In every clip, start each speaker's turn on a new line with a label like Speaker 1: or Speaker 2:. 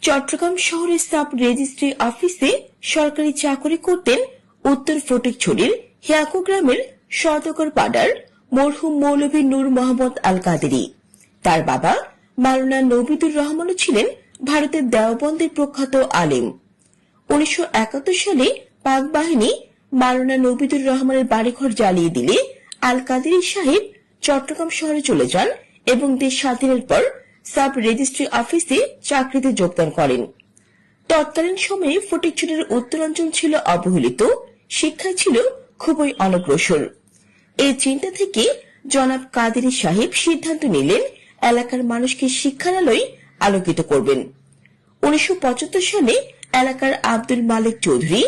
Speaker 1: চট্টগ্রাম শহরের sub registry অফিসে সরকারি চাকরি করতেন উত্তর ফটিকছড়ির হিয়াকো গ্রামের সওদাগর পাড়ার মরহুম মৌলভী নূর মোহাম্মদ আল কাদেরী। তার বাবা মাওলানা নবিদুর রহমানও ছিলেন ভারতের দেওবন্দের প্রখ্যাত আলেম। 1971 সালে পাক বাহিনী মাওলানা নবিদুর রহমানের বাড়িঘর জ্বালিয়ে দিলে আল কাদেরী সাহেব চট্টগ্রাম শহরে চলে যান এবং দেশ স্বাধীনের পর সাব রেজিস্ট্রি অফিসে চাকরিতে যোগদান করেন। তৎকালীন সময়ে ফটিকছড়ির উত্তরাঞ্চল ছিল অবহেলিত, শিক্ষায় ছিল খুবই অনগ্রসর। এই চিন্তা থেকে জনাব কাদেরী সাহেব সিদ্ধান্ত নিলেন এলাকার মানুষকে শিক্ষার আলোয় আলোকিত করবেন। 1975 সালে এলাকার আব্দুল মালিক চৌধুরী,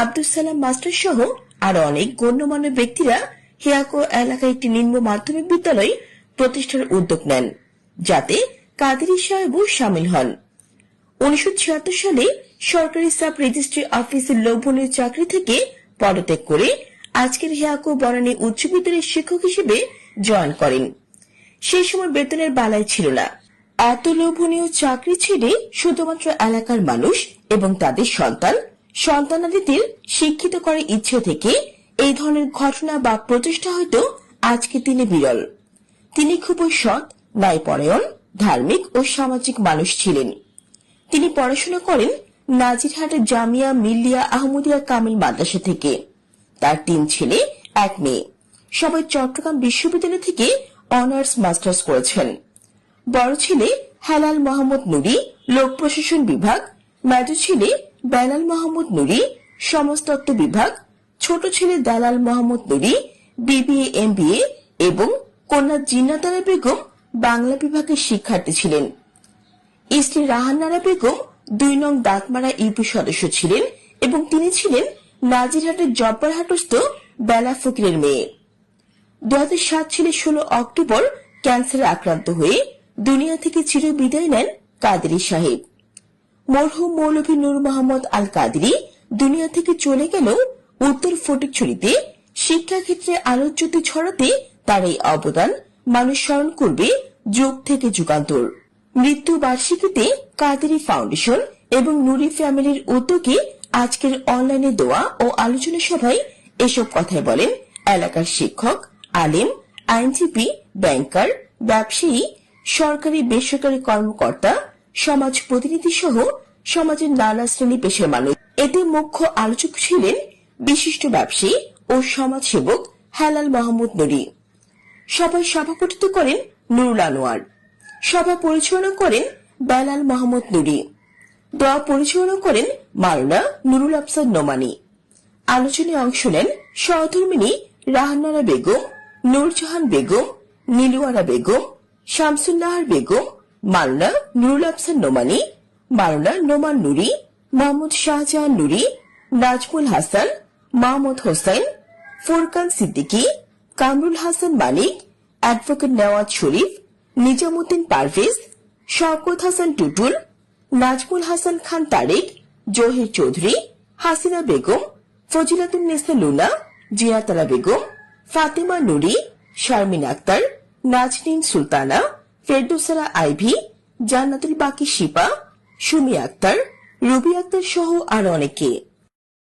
Speaker 1: আব্দুল সালাম মাস্টার সহ আরো অনেক গণ্যমান্য ব্যক্তিরা হিয়াকো এলাকায় একটি নিম্ন মাধ্যমিক বিদ্যালয় প্রতিষ্ঠার উদ্যোগ নেন, যাতে কাদেরী সাহেবও সামিল হন। 1976 সালে সরকারি সাব রেজিস্ট্রি অফিসের লোভনীয় চাকরি থেকে পদত্যাগ করে আজকের হিয়াকো বনানী উচ্চ বিদ্যালয়ের শিক্ষক হিসেবে জয়েন করেন। সেই সময় বেতনের বালাই ছিল না। এত লোভনীয় চাকরি ছেড়ে শুধুমাত্র এলাকার মানুষ এবং তাদের সন্তানাদিদের শিক্ষিত করার ইচ্ছে থেকে এই ধরনের ঘটনা বা প্রচেষ্টা হয়তো আজকের দিনে বিরল। তিনি খুবই সৎ, ন্যায়পরায়ণ, ধার্মিক ও সামাজিক মানুষ ছিলেন। তিনি পড়াশোনা করেন নাজিরহাটের জামিয়া মিল্লিয়া আহমদিয়া কামিল মাদ্রাসা থেকে। তার 3 ছেলে 1 মেয়ে, সবাই চট্টগ্রাম বিশ্ববিদ্যালয় থেকে অনার্স মাস্টার্স করেছেন। বড় ছেলে হেলাল মোহাম্মদ নুরি, লোক প্রশাসন বিভাগ, মেজো ছেলে বেলাল মোহাম্মদ নুরি, সমাজতত্ত্ব বিভাগ, ছোট ছেলে দালাল মোহাম্মদ নুরি, বিবিএ এমবিএ এবং কন্যা জিন্নাতারা বেগম বাংলা বিভাগের শিক্ষার্থী ছিলেন। স্ত্রী রাহান্নারা বেগম 2 নং দাঁতমারা ইউপি সদস্য ছিলেন এবং তিনি ছিলেন নাজিরহাটের জব্বারহাটস্থ বেলা ফকিরের মেয়ে। 2007 সালে 16 অক্টোবর ক্যান্সারে আক্রান্ত হয়ে দুনিয়া থেকে চির বিদায় নেন কাদেরী সাহেব। মরহুম মৌলভী নূর মোহাম্মদ আল কাদেরী দুনিয়া থেকে চলে গেলেও উত্তর ফটিকছড়িতে শিক্ষাক্ষেত্রে আলোর জ্যোতি ছড়াতে তার এই অবদান মানুষ স্মরণ করবে যুগ থেকে যুগান্তর। মৃত্যু বার্ষিকীতে কাদেরী ফাউন্ডেশন এবং নুরি ফ্যামিলির উদ্যোগে আজকের অনলাইনে দোয়া ও আলোচনা সভায় এসব কথাই বলেন এলাকার শিক্ষক, আলেম, আইনজীবী, ব্যাংকার, ব্যবসায়ী, সরকারি বেসরকারি কর্মকর্তা, সমাজ প্রতিনিধি সহ সমাজের নানা শ্রেণী পেশার মানুষ। এতে মুখ্য আলোচক ছিলেন বিশিষ্ট ব্যবসায়ী ও সমাজসেবক হেলাল মোহাম্মদ নুরি। সভায় সভাপতিত্ব করেন নুরুল আনোয়ার। সভা পরিচালনা করেন বেলাল মোহাম্মদ নুরি। দোয়া পরিচালনা করেন মাওলানা নুরুল আফসার নোমানী। আলোচনায় অংশ নেন সহধর্মিনী রাহান্নারা বেগম, নূরজাহান বেগম, নীলুয়ারা বেগম, শামসুন্নাহার বেগম, মাওলানা নুরুল আফসার নোমানী, মাওলানা নোমান নুরি, মোহাম্মদ শাহজাহান নুরি, নাজমুল হাসান, মাহমুদ হোসেন, ফুরকান সিদ্দিকী, কামরুল হাসান মানিক, অ্যাডভোকেট নেওয়াজ শরীফ, নিজামুদ্দিন পারভেজ, শওকত হাসান টুটুল, নাজমুল হাসান খান তারেক, জহির চৌধুরী, হাসিনা বেগম, ফজিলাতুন্নেসা লুনা, জিয়াতারা বেগম, ফাতিমা নুরি, শারমিন আক্তার, নাজনীন সুলতানা, ফেরদৌসারা আইভি, জান্নাতুল বাকি শিপা, সুমি আক্তার, রুবি আক্তার সহ আরো অনেকে।